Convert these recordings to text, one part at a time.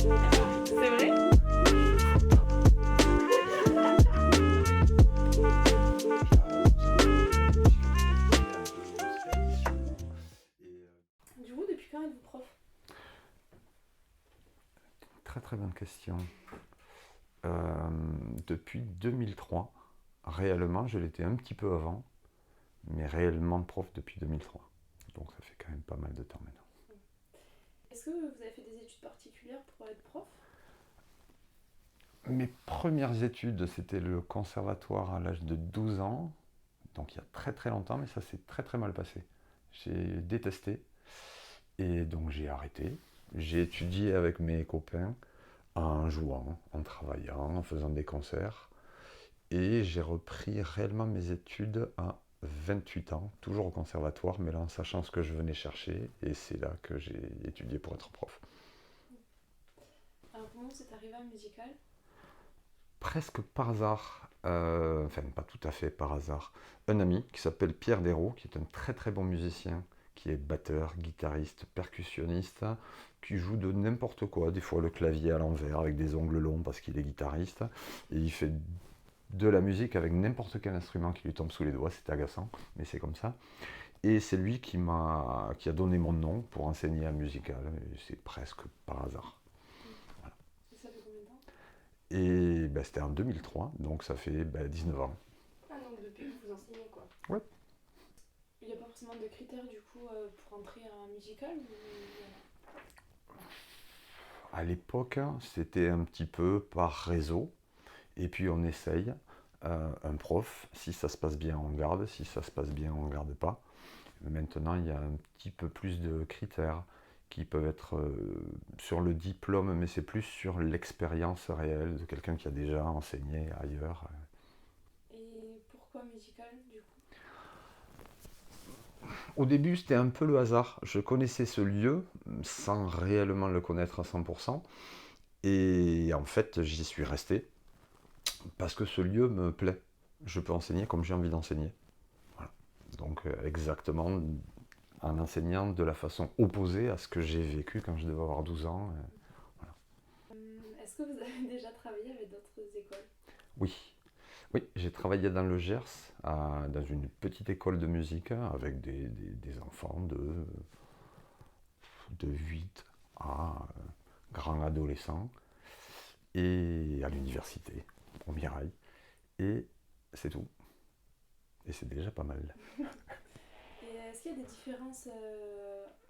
C'est vrai? Du coup, depuis quand êtes-vous prof? Très très bonne question. Depuis 2003, réellement, je l'étais un petit peu avant, mais réellement prof depuis 2003. Donc ça fait quand même pas mal de temps maintenant. Est-ce que vous avez fait des études particulières pour être prof? Mes premières études, c'était le conservatoire à l'âge de 12 ans, donc il y a très très longtemps, mais ça s'est très très mal passé. J'ai détesté et donc j'ai arrêté. J'ai étudié avec mes copains en jouant, en travaillant, en faisant des concerts. Et j'ai repris réellement mes études à 28 ans, toujours au conservatoire, mais là en sachant ce que je venais chercher, et c'est là que j'ai étudié pour être prof. Alors, comment c'est arrivé à musical? Presque par hasard, enfin pas tout à fait par hasard, un ami qui s'appelle Pierre Desraux, qui est un très très bon musicien, qui est batteur, guitariste, percussionniste, qui joue de n'importe quoi, des fois le clavier à l'envers avec des ongles longs parce qu'il est guitariste, et il fait de la musique avec n'importe quel instrument qui lui tombe sous les doigts, c'est agaçant, mais c'est comme ça. Et c'est lui qui a donné mon nom pour enseigner à musical, et c'est presque par hasard. Voilà. Et ça fait combien de temps? Et ben, c'était en 2003, donc ça fait 19 ans. Ah, donc depuis que vous enseignez quoi? Ouais. Il n'y a pas forcément de critères du coup pour entrer en musical ou... À l'époque, c'était un petit peu par réseau, et puis on essaye. Un prof, si ça se passe bien, on garde, si ça se passe bien, on ne garde pas. Maintenant, il y a un petit peu plus de critères qui peuvent être sur le diplôme, mais c'est plus sur l'expérience réelle de quelqu'un qui a déjà enseigné ailleurs. Et pourquoi musical du coup? Au début, c'était un peu le hasard. Je connaissais ce lieu sans réellement le connaître à 100%. Et en fait, j'y suis resté parce que ce lieu me plaît. Je peux enseigner comme j'ai envie d'enseigner. Voilà. Donc exactement en enseignant de la façon opposée à ce que j'ai vécu quand je devais avoir 12 ans. Voilà. Est-ce que vous avez déjà travaillé avec d'autres écoles? Oui, oui, j'ai travaillé dans le Gers, dans une petite école de musique avec des enfants de 8 à grands adolescents et à l'université, au Mirail. Et c'est tout. Et c'est déjà pas mal. Et est-ce qu'il y a des différences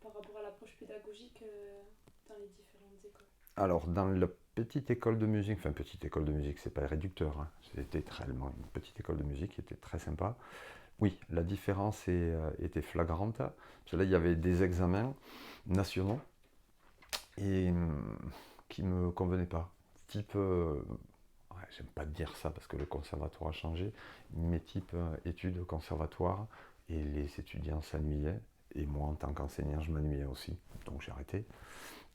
par rapport à l'approche pédagogique dans les différentes écoles? Alors, dans la petite école de musique, enfin, petite école de musique, c'est pas réducteur, hein. C'était réellement une petite école de musique qui était très sympa. Oui, la différence était flagrante. Parce que là, il y avait des examens nationaux et qui me convenaient pas. Type, ouais, j'aime pas dire ça parce que le conservatoire a changé, mais type études conservatoire et les étudiants s'ennuyaient et moi en tant qu'enseignant je m'ennuyais aussi, donc j'ai arrêté.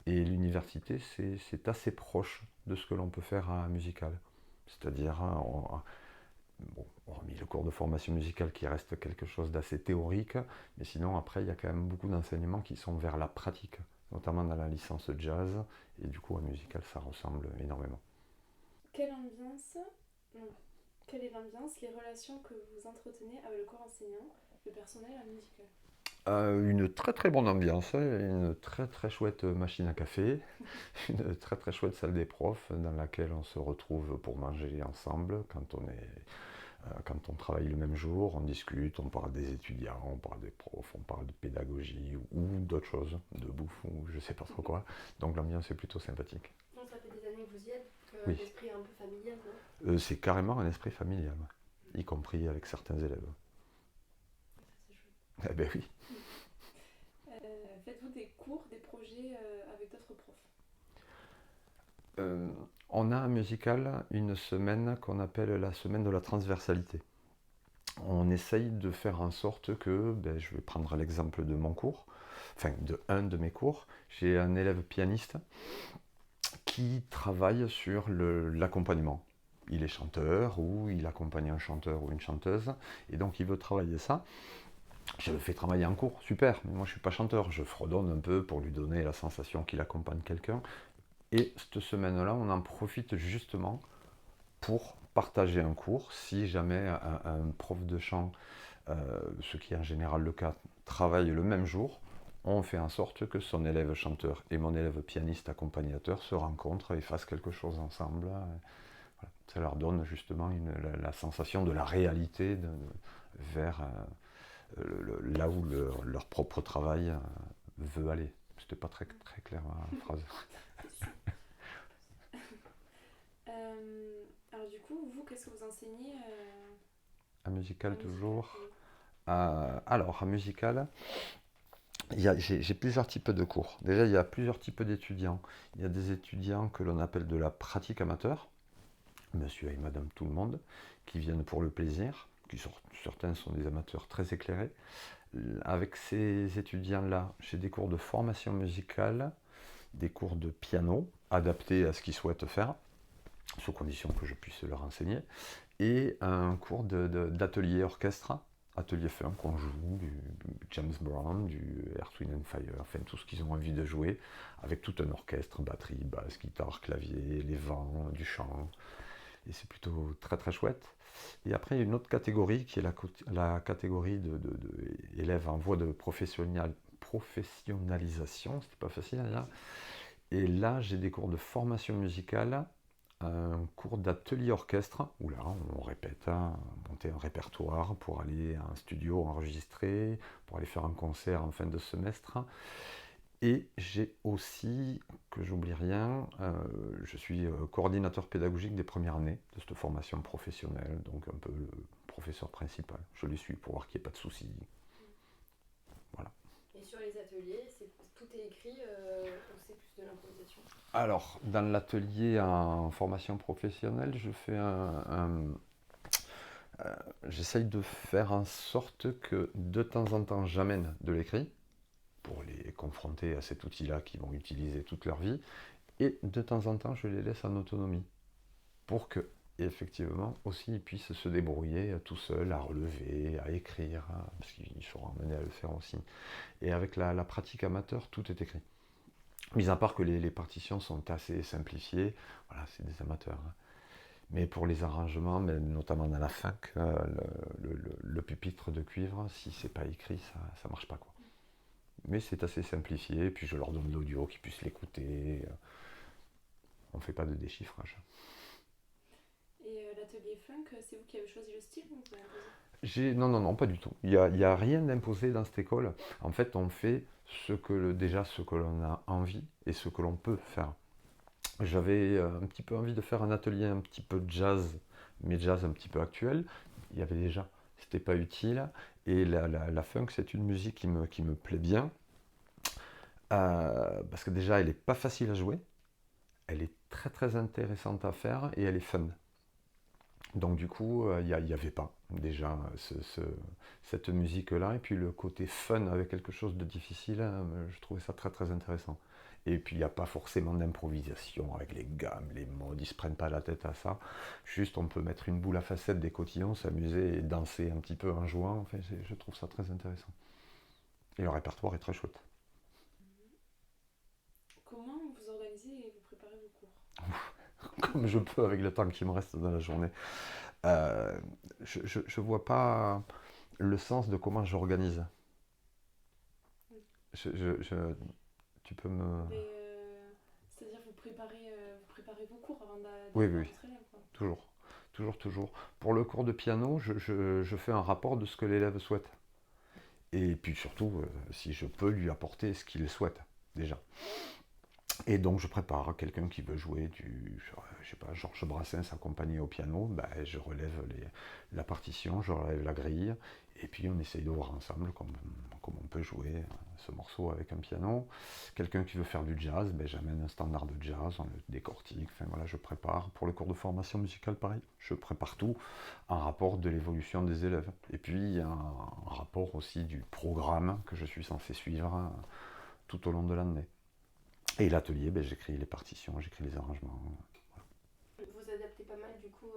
Et l'université c'est assez proche de ce que l'on peut faire à musical, c'est-à-dire bon, hormis le cours de formation musicale qui reste quelque chose d'assez théorique, mais sinon après il y a quand même beaucoup d'enseignements qui sont vers la pratique, notamment dans la licence jazz, et du coup à musical ça ressemble énormément. Quelle ambiance, non, quelle est l'ambiance, les relations que vous entretenez avec le corps enseignant, le personnel à musical? Une très très bonne ambiance, une très très chouette machine à café, une très très chouette salle des profs dans laquelle on se retrouve pour manger ensemble quand on travaille le même jour, on discute, on parle des étudiants, on parle des profs, on parle de pédagogie ou d'autres choses, de bouffe ou je sais pas trop quoi. Donc l'ambiance est plutôt sympathique. Non, ça fait des années que vous y êtes, donc Oui, l'esprit est un peu familial, non? c'est carrément un esprit familial, y compris avec certains élèves. Ça, c'est chouette. Eh ben oui. Faites-vous des cours, des projets avec d'autres profs? Euh, on a un musical une semaine qu'on appelle la semaine de la transversalité. On essaye de faire en sorte que, je vais prendre l'exemple de mon cours, enfin de un de mes cours, j'ai un élève pianiste qui travaille sur l'accompagnement. Il est chanteur ou il accompagne un chanteur ou une chanteuse et donc il veut travailler ça. Je le fais travailler en cours, super, mais moi je suis pas chanteur, je fredonne un peu pour lui donner la sensation qu'il accompagne quelqu'un. Et cette semaine-là, on en profite justement pour partager un cours. Si jamais un prof de chant, ce qui est en général le cas, travaille le même jour, on fait en sorte que son élève chanteur et mon élève pianiste accompagnateur se rencontrent et fassent quelque chose ensemble. Voilà. Ça leur donne justement la sensation de la réalité vers là où leur propre travail veut aller. C'était pas très, très clair ma phrase. Alors du coup, vous, qu'est-ce que vous enseignez À musical toujours. oui. Alors, à musical, j'ai plusieurs types de cours. Déjà, il y a plusieurs types d'étudiants. Il y a des étudiants que l'on appelle de la pratique amateur, monsieur et madame tout le monde, qui viennent pour le plaisir, certains sont des amateurs très éclairés. Avec ces étudiants-là, j'ai des cours de formation musicale, des cours de piano, adaptés à ce qu'ils souhaitent faire, sous condition que je puisse leur enseigner, et un cours d'atelier orchestre, atelier funk, on joue du James Brown, du Earth, Wind and Fire, enfin tout ce qu'ils ont envie de jouer, avec tout un orchestre, batterie, basse, guitare, clavier, les vents, du chant, et c'est plutôt très très chouette. Et après, il y a une autre catégorie qui est la catégorie d'élèves en voie de professionnalisation, c'était pas facile à dire. Et là, j'ai des cours de formation musicale, un cours d'atelier orchestre, où là, on répète, monter un répertoire pour aller à un studio enregistrer, pour aller faire un concert en fin de semestre. Et j'ai aussi, que j'oublie rien, je suis coordinateur pédagogique des premières années de cette formation professionnelle, donc un peu le professeur principal. Je les suis pour voir qu'il n'y ait pas de soucis. Voilà. Et sur les ateliers, tout est écrit ou c'est plus de l'improvisation? Alors, dans l'atelier en formation professionnelle, je fais j'essaye de faire en sorte que de temps en temps, j'amène de l'écrit, pour les confronter à cet outil-là qu'ils vont utiliser toute leur vie. Et de temps en temps, je les laisse en autonomie pour que, effectivement, aussi ils puissent se débrouiller tout seuls, à relever, à écrire, parce qu'ils seront amenés à le faire aussi. Et avec la pratique amateur, tout est écrit. Mis à part que les partitions sont assez simplifiées, voilà, c'est des amateurs. Mais pour les arrangements, notamment dans la funk, le pupitre de cuivre, si c'est pas écrit, ça marche pas, quoi. Mais c'est assez simplifié, puis je leur donne l'audio, qu'ils puissent l'écouter. On ne fait pas de déchiffrage. Et l'atelier funk, c'est vous qui avez choisi le style ou vous l'avez imposé? Non, pas du tout. Il n'y a rien d'imposé dans cette école. En fait, on fait déjà ce que l'on a envie et ce que l'on peut faire. J'avais un petit peu envie de faire un atelier un petit peu jazz, mais jazz un petit peu actuel. Il y avait déjà, c'était pas utile. Et la funk, c'est une musique qui me plaît bien. Parce que déjà, elle n'est pas facile à jouer. Elle est très très intéressante à faire et elle est fun. Donc du coup, il n'y avait pas déjà cette musique-là. Et puis le côté fun avec quelque chose de difficile, je trouvais ça très très intéressant. Et puis il n'y a pas forcément d'improvisation avec les gammes, les modes, ils ne se prennent pas la tête à ça. Juste on peut mettre une boule à facettes, des cotillons, s'amuser et danser un petit peu en jouant. Enfin, je trouve ça très intéressant. Et le répertoire est très chouette. Comment vous organisez et vous préparez vos cours? Comme je peux avec le temps qui me reste dans la journée. Je ne vois pas le sens de comment j'organise. Tu peux me... C'est-à-dire vous préparez vos cours avant d'aller Oui, rencontrer l'élève, quoi. toujours. Pour le cours de piano, je fais un rapport de ce que l'élève souhaite. Et puis surtout, si je peux lui apporter ce qu'il souhaite, déjà. Et donc je prépare quelqu'un qui veut jouer je sais pas, Georges Brassens accompagné au piano, je relève la partition, je relève la grille, et puis on essaye de voir ensemble comment on peut jouer ce morceau avec un piano. Quelqu'un qui veut faire du jazz, j'amène un standard de jazz, on le décortique, enfin voilà, je prépare. Pour le cours de formation musicale, pareil, je prépare tout en rapport de l'évolution des élèves. Et puis un rapport aussi du programme que je suis censé suivre tout au long de l'année. Et l'atelier, j'écris les partitions, j'écris les arrangements. Vous adaptez pas mal du coup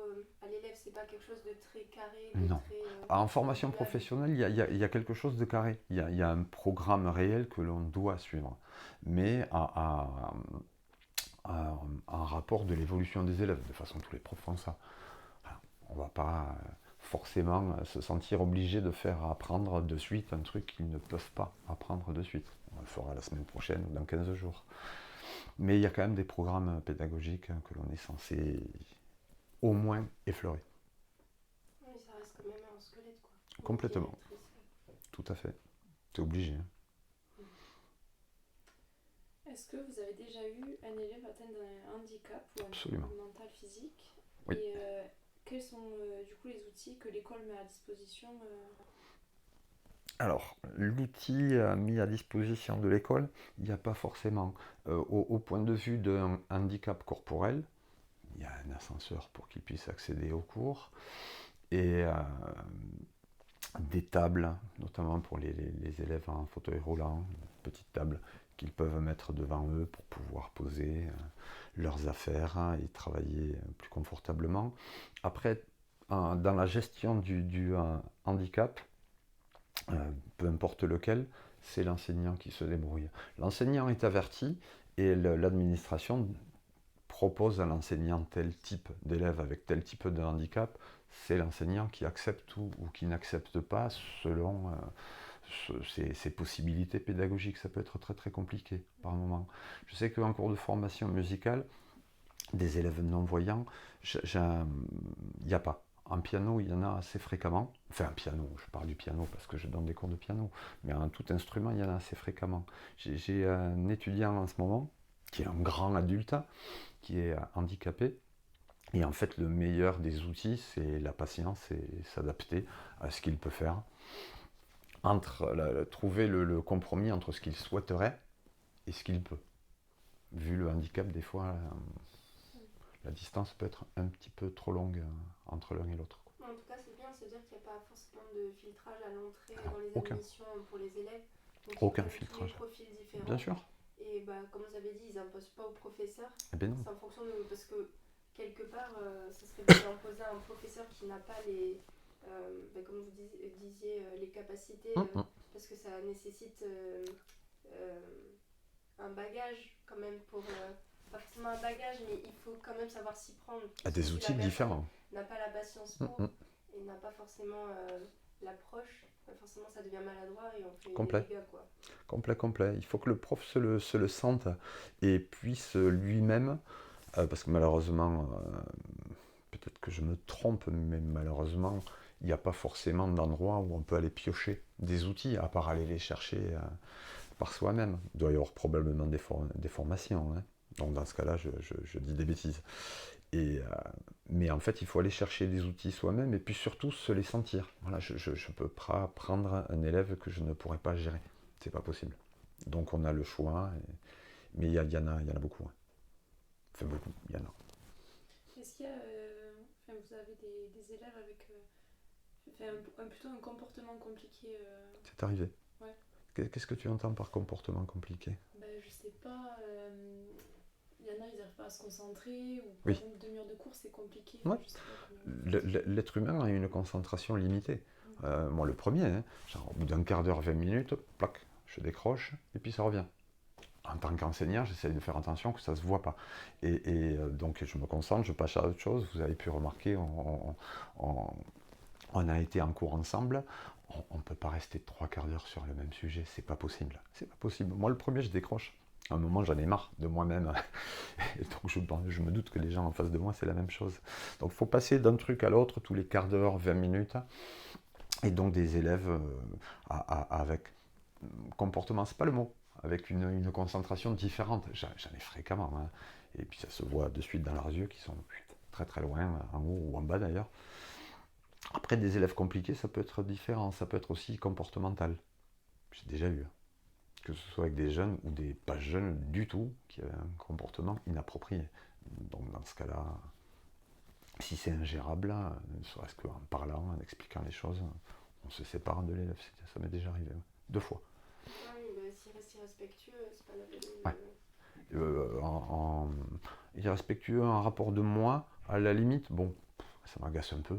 à l'élève, c'est pas quelque chose de très carré, Non. En formation professionnelle, il y a quelque chose de carré. Il y a un programme réel que l'on doit suivre. Mais en en rapport de l'évolution des élèves. De toute façon, tous les profs font ça. Voilà. On ne va pas forcément se sentir obligé de faire apprendre de suite un truc qu'ils ne peuvent pas apprendre de suite. On le fera la semaine prochaine ou dans 15 jours. Mais il y a quand même des programmes pédagogiques que l'on est censé au moins effleurer. Oui, ça reste quand même un squelette, quoi. Complètement. Tout à fait. C'est obligé. Est-ce que vous avez déjà eu un élève atteint d'un handicap ou un Absolument. trouble mental physique? Oui. Et quels sont du coup les outils que l'école met à disposition Alors, l'outil mis à disposition de l'école, il n'y a pas forcément, au point de vue d'un handicap corporel, il y a un ascenseur pour qu'ils puissent accéder aux cours, et des tables, notamment pour les élèves en fauteuil roulant, une petite table qu'ils peuvent mettre devant eux pour pouvoir poser leurs affaires et travailler plus confortablement. Après, dans la gestion du handicap, peu importe lequel, c'est l'enseignant qui se débrouille. L'enseignant est averti et l'administration propose à l'enseignant tel type d'élève avec tel type de handicap. C'est l'enseignant qui accepte ou qui n'accepte pas selon ses possibilités pédagogiques. Ça peut être très très compliqué par moment. Je sais qu'en cours de formation musicale, des élèves non-voyants, il n'y a pas. En piano, il y en a assez fréquemment. Enfin, en piano, je parle du piano parce que je donne des cours de piano. Mais en tout instrument, il y en a assez fréquemment. J'ai un étudiant en ce moment, qui est un grand adulte, qui est handicapé. Et en fait, le meilleur des outils, c'est la patience et s'adapter à ce qu'il peut faire. Trouver le compromis entre ce qu'il souhaiterait et ce qu'il peut. Vu le handicap, des fois, la distance peut être un petit peu trop longue entre l'un et l'autre. En tout cas, c'est bien, c'est-à-dire qu'il n'y a pas forcément de filtrage à l'entrée dans les aucun. admissions pour les élèves. Donc, Aucun ils ont filtrage. tous des profils différents. Bien sûr. Et comme vous avez dit, ils n'imposent pas au professeur. Eh bien non. C'est en fonction de. Parce que quelque part, ça serait bien d'imposer à un professeur qui n'a pas les. Comme vous disiez, les capacités. Parce que ça nécessite un bagage quand même pour. Pas forcément un bagage, mais il faut quand même savoir s'y prendre. À des outils différents. N'a pas la patience pour et n'a pas forcément l'approche, forcément ça devient maladroit et on fait des dégâts, quoi. Complet. Il faut que le prof se le sente et puisse lui-même, parce que malheureusement, peut-être que je me trompe, mais malheureusement, il n'y a pas forcément d'endroit où on peut aller piocher des outils, à part aller les chercher par soi-même. Il doit y avoir probablement des formations, hein. Donc dans ce cas-là, je dis des bêtises. Mais en fait, il faut aller chercher des outils soi-même et puis surtout se les sentir. Voilà, je ne peux pas prendre un élève que je ne pourrais pas gérer. C'est pas possible. Donc on a le choix, mais il y en a beaucoup. Hein. Enfin beaucoup, il y en a. Est-ce qu'il y a, vous avez des élèves avec plutôt un comportement compliqué C'est arrivé. Ouais. Qu'est-ce que tu entends par comportement compliqué? Je sais pas. Il y en a, ils n'arrivent pas à se concentrer, ou Oui. par exemple, 2 heures de cours, c'est compliqué. Ouais. Je sais pas comment... L'être humain a une concentration limitée. Moi, le premier, hein, genre, au bout d'un quart d'heure, 20 minutes, plac, je décroche, et puis ça revient. En tant qu'enseignant, j'essaie de faire attention que ça ne se voit pas. Donc, je me concentre, je passe à autre chose. Vous avez pu remarquer, on a été en cours ensemble. On ne peut pas rester 3 quarts d'heure sur le même sujet. C'est pas possible. C'est pas possible. Moi, le premier, je décroche. À un moment, j'en ai marre de moi-même. Et donc, je me doute que les gens en face de moi, c'est la même chose. Donc, il faut passer d'un truc à l'autre tous les quarts d'heure, 20 minutes. Et donc, des élèves avec comportement, c'est pas le mot, avec une concentration différente. J'en ai fréquemment. Hein. Et puis, ça se voit de suite dans leurs yeux qui sont très très loin, en haut ou en bas d'ailleurs. Après, des élèves compliqués, ça peut être différent. Ça peut être aussi comportemental. J'ai déjà eu. Que ce soit avec des jeunes ou des pas jeunes du tout, qui avaient un comportement inapproprié. Donc dans ce cas-là, si c'est ingérable, ne serait-ce qu'en parlant, en expliquant les choses, on se sépare de l'élève. Ça m'est déjà arrivé, 2 fois. Ah oui, s'il reste irrespectueux, c'est pas la peine. Ouais. Irrespectueux, un rapport de moi, à la limite, bon, ça m'agace un peu,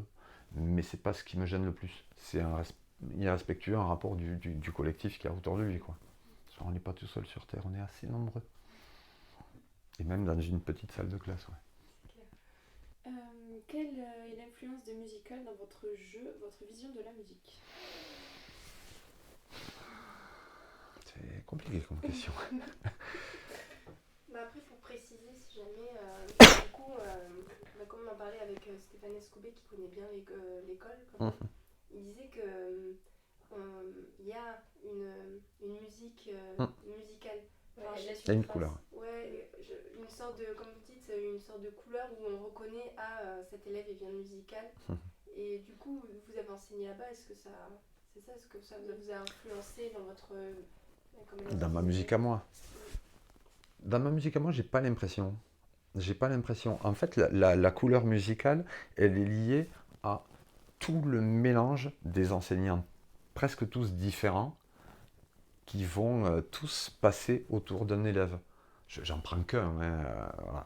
mais c'est pas ce qui me gêne le plus. C'est irrespectueux, un rapport du collectif qui est autour de lui, quoi. On n'est pas tout seul sur Terre, on est assez nombreux. Et même dans une petite salle de classe, ouais. C'est clair. Quelle est l'influence de musical dans votre jeu, votre vision de la musique? C'est compliqué comme question. Bah après, il faut préciser si jamais, du coup, comme on en parlait avec Stéphane Escoubet qui connaît bien l'école, quand même, il disait que il y a une musique musicale. Enfin, Il y a une couleur. Ouais, une sorte de, comme vous dites, une sorte de couleur où on reconnaît, cet élève il vient de musical. Et du coup, vous avez enseigné là-bas, est-ce que ça vous a influencé dans votre... Dans ma musique à moi. Dans ma musique à moi, j'ai pas l'impression. J'ai pas l'impression. En fait, la couleur musicale, elle est liée à tout le mélange des enseignants, presque tous différents, qui vont tous passer autour d'un élève. J'en prends qu'un, hein, voilà,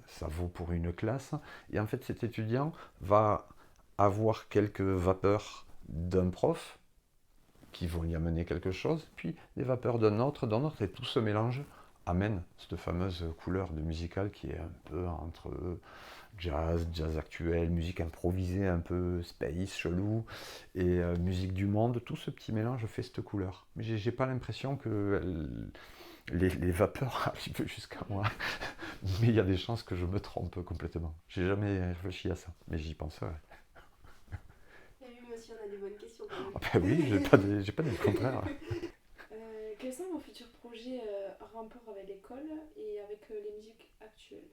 ça vaut pour une classe. Et en fait, cet étudiant va avoir quelques vapeurs d'un prof qui vont y amener quelque chose, puis des vapeurs d'un autre, et tout ce mélange amène cette fameuse couleur de musicale qui est un peu entre jazz actuel, musique improvisée un peu space, chelou, et musique du monde. Tout ce petit mélange fait cette couleur. Mais j'ai pas l'impression que les vapeurs arrivent jusqu'à moi. Mais il y a des chances que je me trompe complètement. J'ai jamais réfléchi à ça, mais j'y penserai. Monsieur, on a des bonnes questions quand même. Ah ben oui, j'ai pas dit le contraire. Quels sont vos futurs projets en rapport avec l'école et avec les musiques actuelles?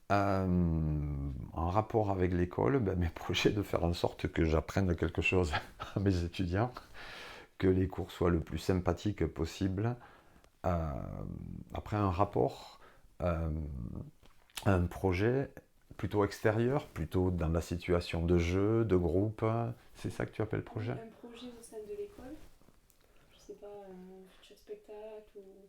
En rapport avec l'école, mes projets de faire en sorte que j'apprenne quelque chose à mes étudiants, que les cours soient le plus sympathiques possible. Après un rapport, un projet plutôt extérieur, plutôt dans la situation de jeu, de groupe. C'est ça que tu appelles projet? Un projet au sein de l'école, je sais pas, un futur spectacle ou une...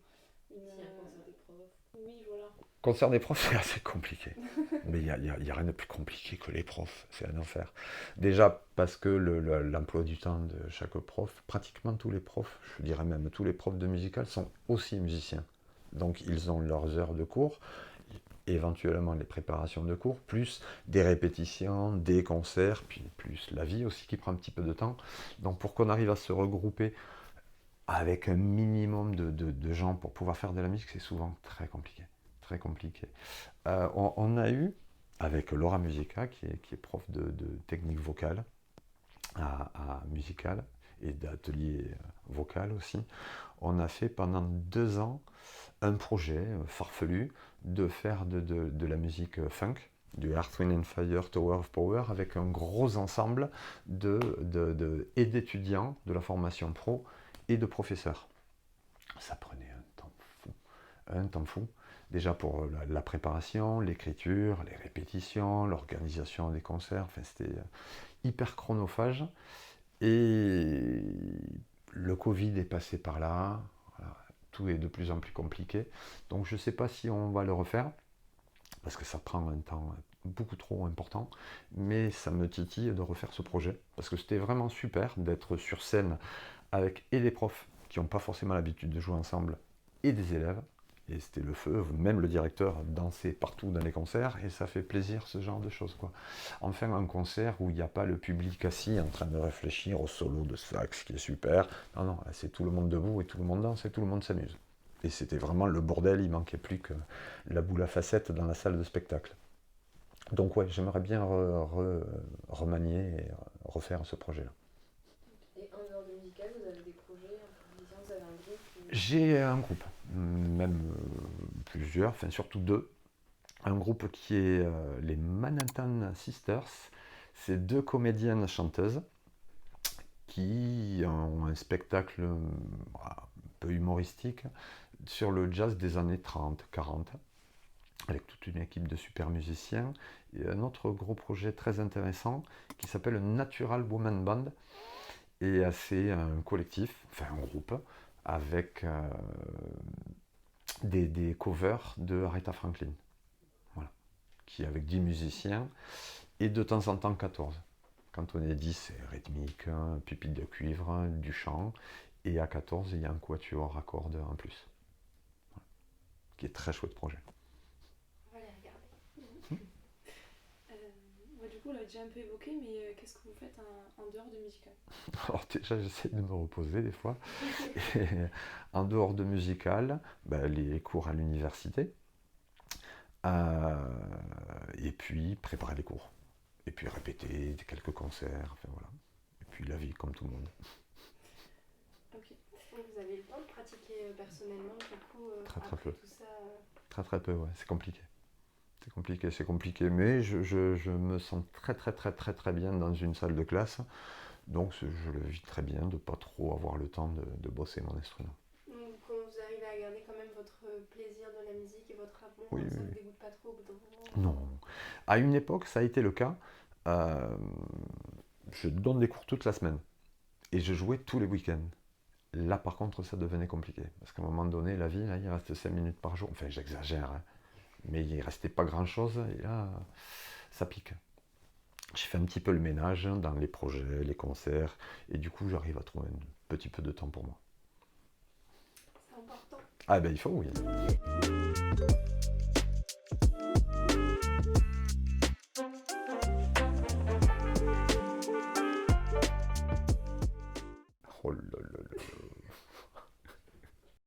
Si, un concert des profs. Oui, voilà. Concert des profs, c'est assez compliqué. Mais il n'y a rien de plus compliqué que les profs, c'est un enfer. Déjà parce que l'emploi du temps de chaque prof, pratiquement tous les profs, je dirais même tous les profs de musical sont aussi musiciens. Donc ils ont leurs heures de cours, éventuellement les préparations de cours, plus des répétitions, des concerts, puis plus la vie aussi qui prend un petit peu de temps. Donc pour qu'on arrive à se regrouper avec un minimum de gens pour pouvoir faire de la musique, c'est souvent très compliqué. Très compliqué. On a eu, avec Laura Musica, qui est prof de technique vocale à Musical et d'atelier vocal aussi, on a fait pendant 2 ans un projet farfelu de faire de la musique funk, du Earth, Wind and Fire, Tower of Power, avec un gros ensemble et d'étudiants de la formation pro et de professeurs. Ça prenait un temps fou. Déjà pour la préparation, l'écriture, les répétitions, l'organisation des concerts, enfin, c'était hyper chronophage. Et le Covid est passé par là, voilà, tout est de plus en plus compliqué. Donc je ne sais pas si on va le refaire, parce que ça prend un temps beaucoup trop important, mais ça me titille de refaire ce projet, parce que c'était vraiment super d'être sur scène avec et des profs qui n'ont pas forcément l'habitude de jouer ensemble, et des élèves. Et c'était le feu, même le directeur dansait partout dans les concerts, et ça fait plaisir ce genre de choses, quoi. Enfin, un concert où il n'y a pas le public assis en train de réfléchir au solo de sax qui est super. Non, non, c'est tout le monde debout et tout le monde danse et tout le monde s'amuse. Et c'était vraiment le bordel, il manquait plus que la boule à facettes dans la salle de spectacle. Donc ouais, j'aimerais bien remanier et refaire ce projet-là. Et en dehors de musical, vous avez des projets, vous avez un groupe J'ai un groupe, même plusieurs, enfin surtout 2. Un groupe qui est les Manhattan Sisters. C'est 2 comédiennes chanteuses qui ont un spectacle un peu humoristique sur le jazz des années 30, 40, avec toute une équipe de super musiciens. Et un autre gros projet très intéressant qui s'appelle Natural Woman Band. Et c'est un collectif, enfin un groupe, avec des covers de Aretha Franklin. Voilà. Qui est avec 10 musiciens et de temps en temps 14. Quand on est 10, c'est rythmique, pupitre de cuivre, du chant. Et à 14, il y a un quatuor à cordes en plus. Voilà. qui est très chouette projet. On va les regarder. Du coup, on l'a déjà un peu évoqué, mais qu'est-ce que vous faites en dehors de musical? Alors déjà, j'essaie de me reposer des fois. Et en dehors de musical, les cours à l'université. Et puis préparer les cours. Et puis répéter quelques concerts, enfin voilà. Et puis la vie comme tout le monde. Ok. Donc vous avez le temps de pratiquer personnellement, du coup, Très après peu. tout ça Très peu, ouais. C'est compliqué. C'est compliqué, mais je me sens très bien dans une salle de classe. Donc je le vis très bien de ne pas trop avoir le temps de bosser mon instrument. Donc vous arrivez à garder quand même votre plaisir de la musique et votre amour, Oui, ça oui, vous oui. dégoûte pas trop au bout d'un moment? Non. À une époque, ça a été le cas. Je donne des cours toute la semaine. Et je jouais tous les week-ends. Là, par contre, ça devenait compliqué. Parce qu'à un moment donné, la vie, là, il reste 5 minutes par jour. Enfin, j'exagère, hein. Mais il ne restait pas grand-chose. Et là, ça pique. J'ai fait un petit peu le ménage dans les projets, les concerts. Et du coup, j'arrive à trouver un petit peu de temps pour moi. C'est important. Ah ben, il faut, oui.